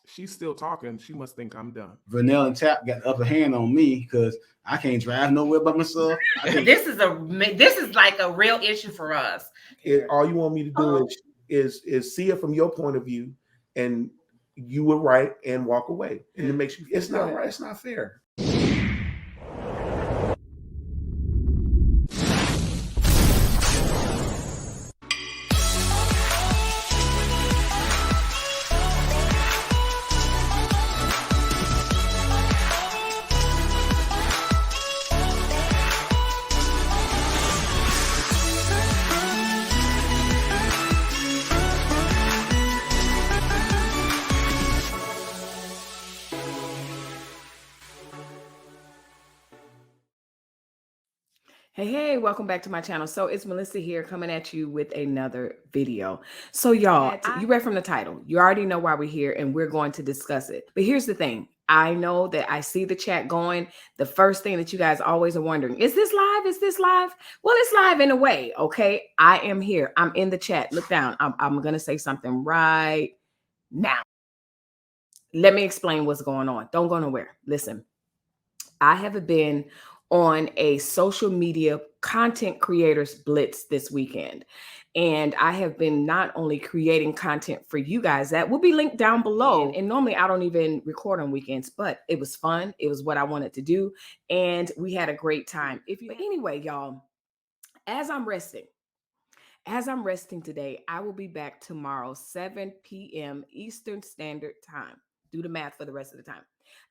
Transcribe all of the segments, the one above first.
She's still talking. She must think I'm done. Vernell and Tap got the upper hand on me because I can't drive nowhere by myself. This is like a real issue for us. All you want me to do is see it from your point of view, and you were right, and walk away. And it makes you. It's not right. It's not fair. Hey, welcome back to my channel. So it's Melissa here coming at you with another video. So y'all, you read from the title. You already know why we're here and we're going to discuss it. But here's the thing. I know that I see the chat going. The first thing that you guys always are wondering, is this live? Is this live? Well, it's live in a way, okay? I am here. I'm in the chat. Look down. I'm going to say something right now. Let me explain what's going on. Don't go nowhere. Listen, I have been on a social media content creators blitz this weekend. And I have been not only creating content for you guys that will be linked down below. And normally I don't even record on weekends, but it was fun. It was what I wanted to do. And we had a great time. But anyway, y'all, as I'm resting today, I will be back tomorrow, 7 p.m. Eastern Standard Time. Do the math for the rest of the time.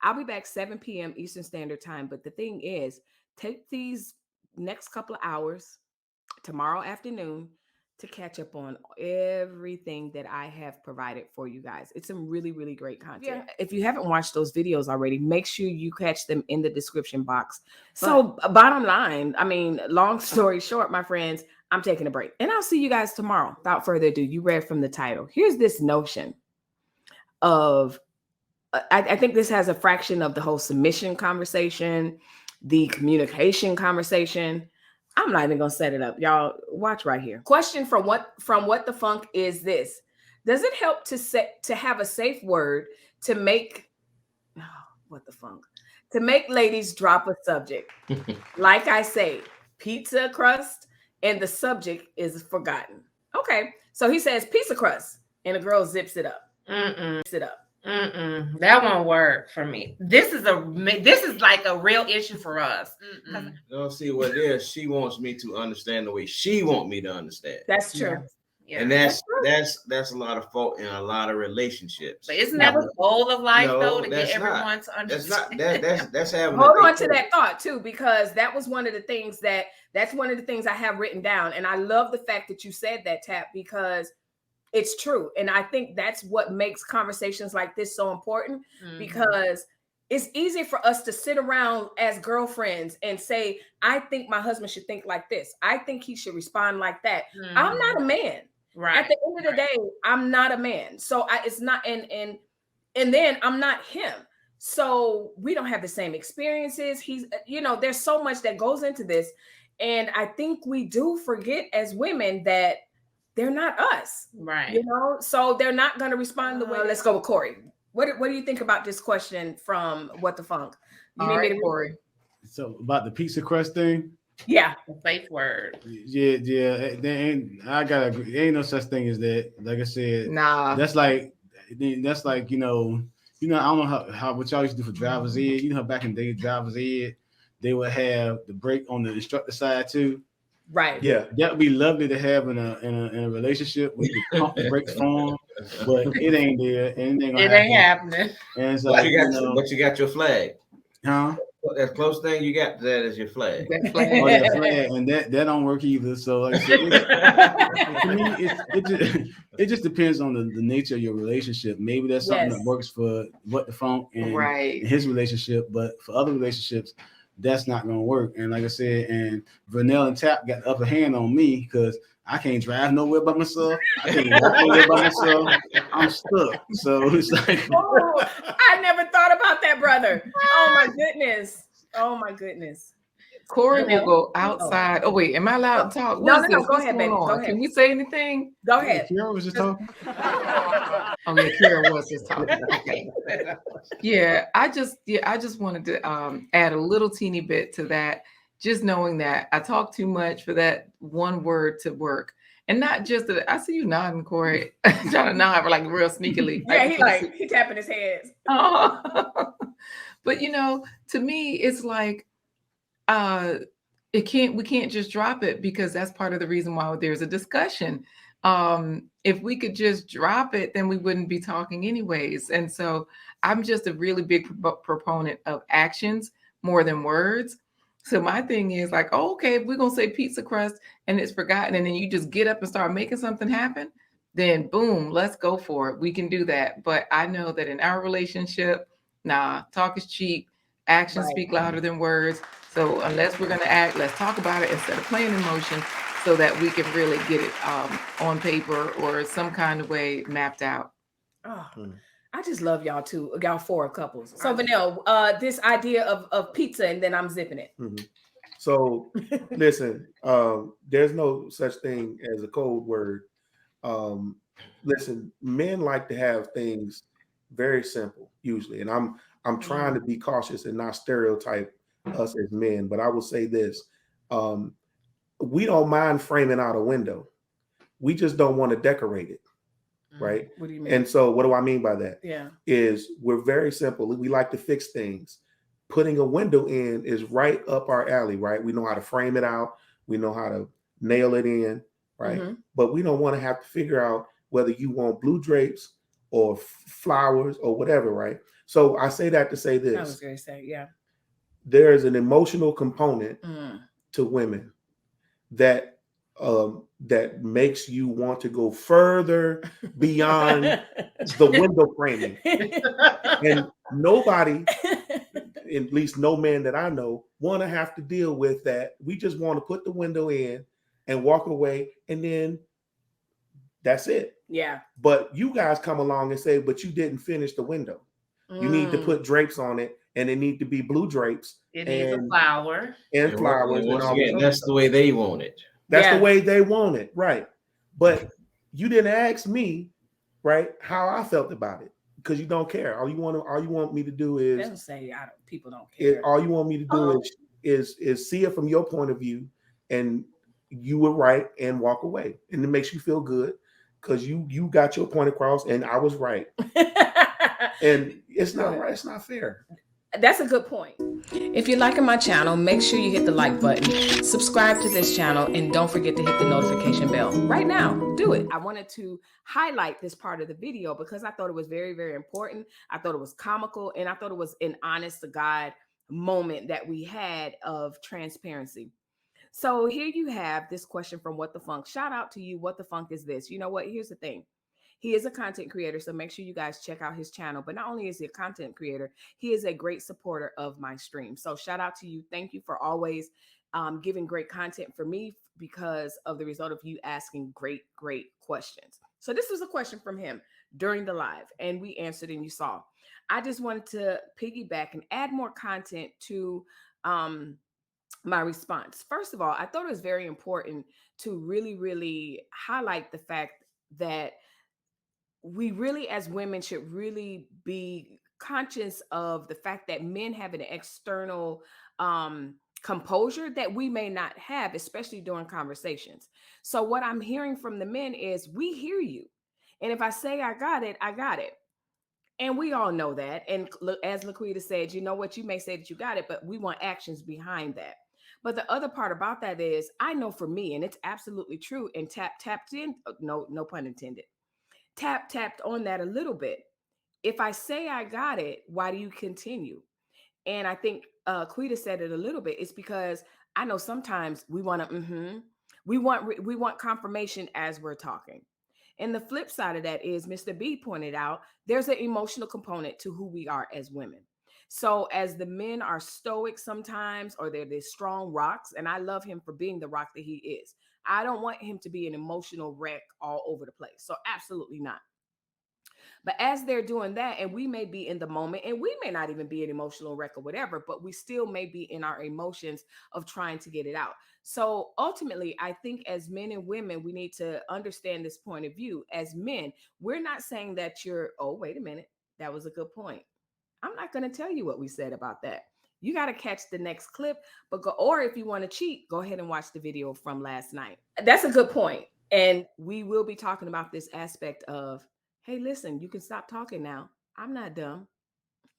I'll be back 7 p.m. Eastern Standard Time. But the thing is, take these next couple of hours tomorrow afternoon to catch up on everything that I have provided for you guys. It's some really, really great content. Yeah. If you haven't watched those videos already, make sure you catch them in the description box. So bottom line, I mean, long story short, my friends, I'm taking a break. And I'll see you guys tomorrow. Without further ado, you read from the title. Here's this notion of I think this has a fraction of the whole submission conversation, the communication conversation. I'm not even going to set it up. Y'all watch right here. Question from What the Funk is this. Does it help to have a safe word to make, what the funk, to make ladies drop a subject? Like I say, pizza crust and the subject is forgotten. Okay. So he says pizza crust and the girl zips it up. Zips it up. That won't work for me. This is like a real issue for us. Don't see what it is. She wants me to understand the way she wants me to understand. That's true. Yeah. And that's a lot of fault in a lot of relationships. But isn't that the goal of life though, to get everyone to understand? That's having. Hold on to that thought too, because that was one of the things that's one of the things I have written down. And I love the fact that you said that, Tap, because it's true. And I think that's what makes conversations like this so important, because it's easy for us to sit around as girlfriends and say, I think my husband should think like this. I think he should respond like that. I'm not a man. Right. At the end of the day, I'm not a man. So it's not, and then I'm not him. So we don't have the same experiences. He's, there's so much that goes into this. And I think we do forget as women that they're not us, right? So they're not going to respond the way. Let's go with Corey. What do you think about this question from What the Funk? You need me to Corey? So about the pizza crust thing. Yeah, the safe word. Yeah. I gotta agree. There ain't no such thing as that. Like I said, nah. That's like I don't know how what y'all used to do for driver's ed. You know how back in the day, driver's ed, they would have the brake on the instructor side too. Right. Yeah, that would be lovely to have in a relationship where you can pump the brakes for them, but it ain't there. And it ain't happening. And it's like, but you got your flag. Huh? That close thing you got to that is your flag. That flag, and that don't work either. So like, to me, it just depends on the nature of your relationship. Maybe that's something that works for What the Funk and his relationship, but for other relationships, that's not gonna work. And like I said, and Vernell and Tap got the upper hand on me because I can't drive nowhere by myself. I can't walk nowhere by myself. I'm stuck. So it's like, I never thought about that, brother. Oh my goodness. Corey will go outside. Oh wait, am I allowed to talk? No, What is no, this? go What's ahead, going baby. Go on? ahead. Can we say anything? Go ahead. Kira was just talking. Oh yeah, Kira was just talking. Okay. Yeah, I just wanted to add a little teeny bit to that. Just knowing that I talk too much for that one word to work. And not just that I see you nodding, Corey. Trying to nod like real sneakily. Yeah, he tapping his head. But to me, it's like we can't just drop it, because that's part of the reason why there's a discussion. If we could just drop it, then we wouldn't be talking anyways. And so I'm just a really big proponent of actions more than words. So my thing is like, oh, okay, if we're gonna say pizza crust and it's forgotten, and then you just get up and start making something happen, then boom, let's go for it. We can do that. But I know that in our relationship, nah, talk is cheap. Actions speak louder than words. So unless we're going to act, let's talk about it instead of playing in motion, so that we can really get it on paper or some kind of way mapped out. Oh, I just love y'all too. Y'all four couples. So Vanilla, this idea of pizza, and then I'm zipping it. Mm-hmm. So listen, there's no such thing as a code word. Listen, men like to have things very simple usually, and I'm trying to be cautious and not stereotype us as men, but I will say this: we don't mind framing out a window. We just don't want to decorate it, right? What do you mean? And so, what do I mean by that? Yeah, is we're very simple. We like to fix things. Putting a window in is right up our alley, right? We know how to frame it out. We know how to nail it in, right? Mm-hmm. But we don't want to have to figure out whether you want blue drapes or flowers or whatever, right? So I say that to say this. I was going to say, yeah. There is an emotional component to women that that makes you want to go further beyond the window framing. And nobody, at least no man that I know, want to have to deal with that. We just want to put the window in and walk away, and then that's it. Yeah. But you guys come along and say, but you didn't finish the window. You need to put drapes on it, and it need to be blue drapes. It needs a flower. And flowers. Once again, that's the way they want it. That's the way they want it, right? But you didn't ask me, right, how I felt about it, because you don't care. All you want me to do is don't say people don't care. All you want me to do is see it from your point of view, and you were right, and walk away, and it makes you feel good because you got your point across, and I was right. And it's not right. It's not fair. That's a good point. If you're liking my channel, make sure you hit the like button, subscribe to this channel, and don't forget to hit the notification bell right now. Do it. I wanted to highlight this part of the video because I thought it was very, very important. I thought it was comical, and I thought it was an honest to God moment that we had of transparency. So here you have this question from What the Funk. Shout out to you. What the Funk is this? You know what? Here's the thing. He is a content creator, so make sure you guys check out his channel. But not only is he a content creator, he is a great supporter of my stream. So shout out to you. Thank you for always giving great content for me because of the result of you asking great, great questions. So this was a question from him during the live, and we answered and you saw. I just wanted to piggyback and add more content to my response. First of all, I thought it was very important to really, really highlight the fact that we really, as women, should really be conscious of the fact that men have an external composure that we may not have, especially during conversations. So what I'm hearing from the men is we hear you. And if I say I got it, I got it. And we all know that. And as Laquita said, you know what, you may say that you got it, but we want actions behind that. But the other part about that is I know for me, and it's absolutely true, and tapped in, no pun intended, tapped on that a little bit. If I say I got it, why do you continue? And I think Quita said it a little bit. It's because I know sometimes we want to, we want confirmation as we're talking. And the flip side of that is Mr. B pointed out, there's an emotional component to who we are as women. So as the men are stoic sometimes, or they're these strong rocks, and I love him for being the rock that he is. I don't want him to be an emotional wreck all over the place. So absolutely not. But as they're doing that, and we may be in the moment, and we may not even be an emotional wreck or whatever, but we still may be in our emotions of trying to get it out. So ultimately, I think as men and women, we need to understand this point of view. As men, we're not saying that oh, wait a minute, that was a good point. I'm not going to tell you what we said about that. You got to catch the next clip, or if you want to cheat, go ahead and watch the video from last night. That's a good point. And we will be talking about this aspect of, hey, listen, you can stop talking now. I'm not dumb.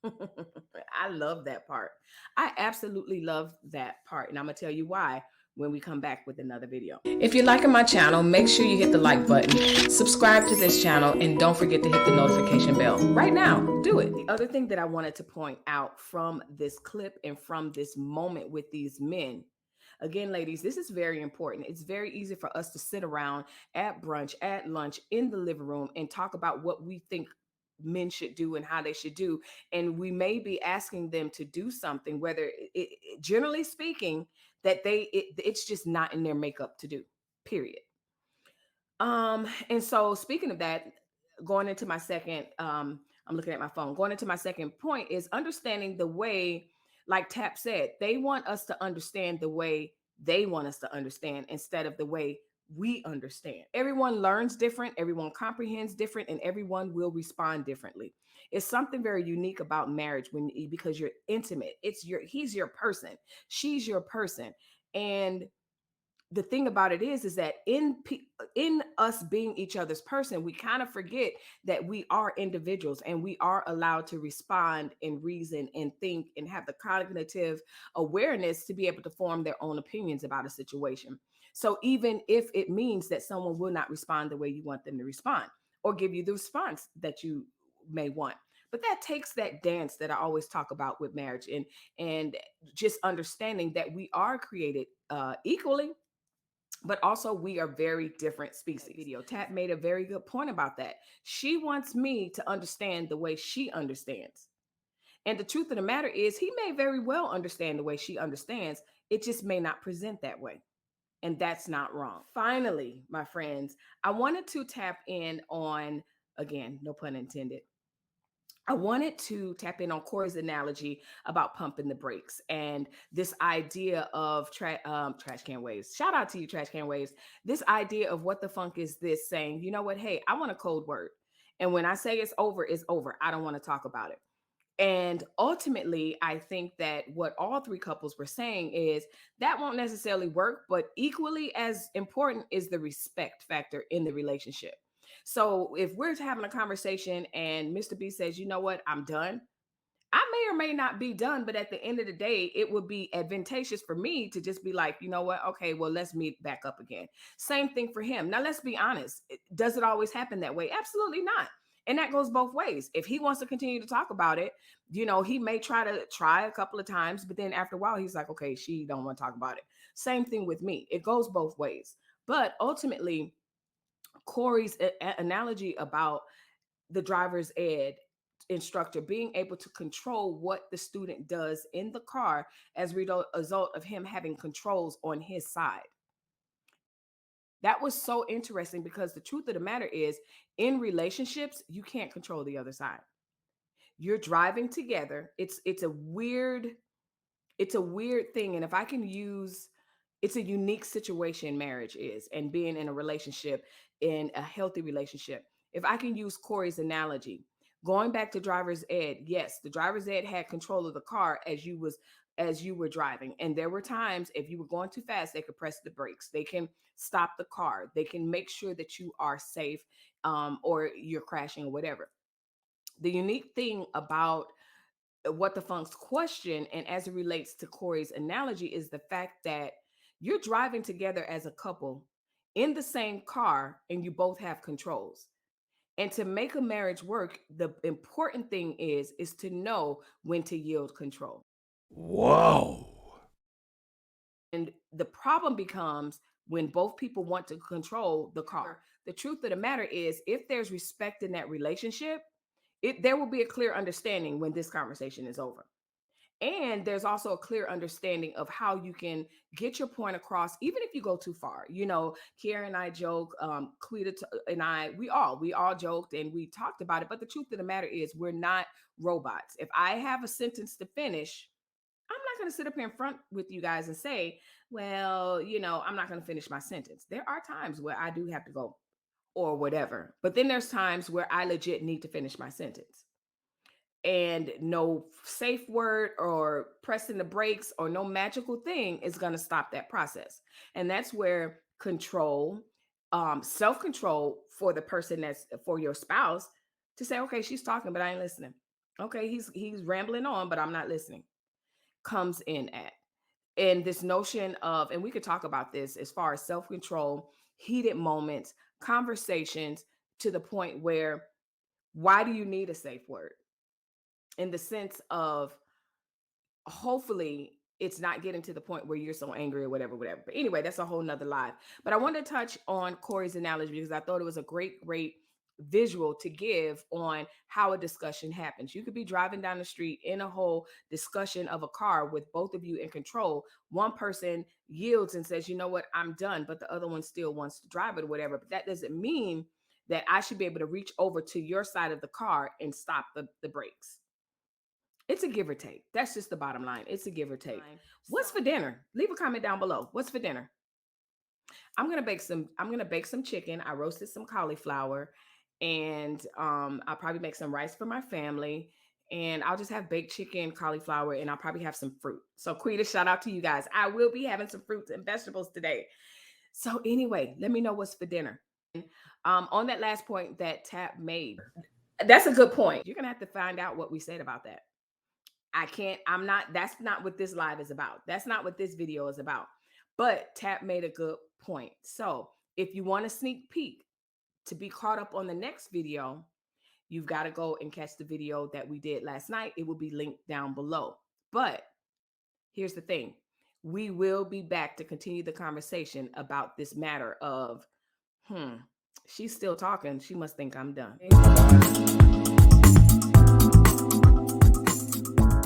I love that part. I absolutely love that part. And I'm going to tell you why when we come back with another video. If you're liking my channel, make sure you hit the like button, subscribe to this channel, and don't forget to hit the notification bell. Right now, do it. The other thing that I wanted to point out from this clip and from this moment with these men, again, ladies, this is very important. It's very easy for us to sit around at brunch, at lunch, in the living room and talk about what we think men should do and how they should do. And we may be asking them to do something, whether generally speaking, that it's just not in their makeup to do, period. And so speaking of that, going into my second, I'm looking at my phone, going into my second point is understanding the way, like Tap said, they want us to understand the way they want us to understand instead of the way we understand. Everyone learns different, everyone comprehends different, and everyone will respond differently. It's something very unique about marriage because you're intimate. He's your person, she's your person. And the thing about it is that in us being each other's person, we kind of forget that we are individuals and we are allowed to respond and reason and think and have the cognitive awareness to be able to form their own opinions about a situation. So even if it means that someone will not respond the way you want them to respond or give you the response that you may want. But that takes that dance that I always talk about with marriage and just understanding that we are created equally, but also we are very different species. Video Tap made a very good point about that. She wants me to understand the way she understands. And the truth of the matter is he may very well understand the way she understands. It just may not present that way. And that's not wrong. Finally, my friends, I wanted to tap in on, again, no pun intended, I wanted to tap in on Corey's analogy about pumping the brakes and this idea of trash can waves. Shout out to you, trash can waves. This idea of what the funk is this, saying, you know what? Hey, I want a code word. And when I say it's over, it's over. I don't want to talk about it. And ultimately, I think that what all three couples were saying is that won't necessarily work, but equally as important is the respect factor in the relationship. So if we're having a conversation and Mr. B says, you know what, I'm done, I may or may not be done, but at the end of the day, it would be advantageous for me to just be like, you know what, okay, well, let's meet back up again. Same thing for him. Now, let's be honest. Does it always happen that way? Absolutely not. And that goes both ways. If he wants to continue to talk about it, he may try a couple of times, but then after a while, he's like, okay, she don't want to talk about it. Same thing with me. It goes both ways. But ultimately, Corey's analogy about the driver's ed instructor being able to control what the student does in the car as a result of him having controls on his side. That was so interesting because the truth of the matter is, in relationships, you can't control the other side. You're driving together. It's a weird thing. And if I can use, it's a unique situation marriage is, and being in a relationship, in a healthy relationship. If I can use Corey's analogy, going back to driver's ed, yes, the driver's ed had control of the car as you were driving. And there were times if you were going too fast, they could press the brakes. They can stop the car. They can make sure that you are safe or you're crashing or whatever. The unique thing about what the funk's question, and as it relates to Corey's analogy, is the fact that you're driving together as a couple in the same car and you both have controls. And to make a marriage work, the important thing is to know when to yield control. Whoa. And the problem becomes when both people want to control the car. The truth of the matter is, if there's respect in that relationship, there will be a clear understanding when this conversation is over. And there's also a clear understanding of how you can get your point across, even if you go too far. You know, Kiara and I joke, Quita and I, we all joked and we talked about it. But the truth of the matter is, we're not robots. If I have a sentence to finish, I'm not going to sit up here in front with you guys and say, well, you know, I'm not going to finish my sentence. There are times where I do have to go or whatever. But then there's times where I legit need to finish my sentence. And no safe word or pressing the brakes or no magical thing is going to stop that process. And that's where control, self-control for the person that's for your spouse to say, okay, she's talking, but I ain't listening. Okay, he's rambling on, but I'm not listening, comes in at. And this notion of, and we could talk about this as far as self-control, heated moments, conversations, to the point where, why do you need a safe word? In the sense of, hopefully it's not getting to the point where you're so angry or whatever. But anyway, that's a whole nother live. But I wanted to touch on Corey's analogy because I thought it was a great visual to give on how a discussion happens. You could be driving down the street in a whole discussion of a car with both of you in control. One person yields and says, you know what, I'm done, but the other one still wants to drive it or whatever. But that doesn't mean that I should be able to reach over to your side of the car and stop the brakes. It's a give or take. That's just the bottom line. It's a give or take. What's for dinner? Leave a comment down below. What's for dinner? I'm gonna bake some chicken. I roasted some cauliflower, and I'll probably make some rice for my family. And I'll just have baked chicken, cauliflower, and I'll probably have some fruit. So Quita, shout out to you guys. I will be having some fruits and vegetables today. So anyway, let me know what's for dinner. On that last point that Tap made, that's a good point. You're gonna have to find out what we said about that. That's not what this live is about. That's not what this video is about. But Tap made a good point. So if you want a sneak peek to be caught up on the next video, you've got to go and catch the video that we did last night. It will be linked down below. But here's the thing. We will be back to continue the conversation about this matter of, she's still talking. She must think I'm done.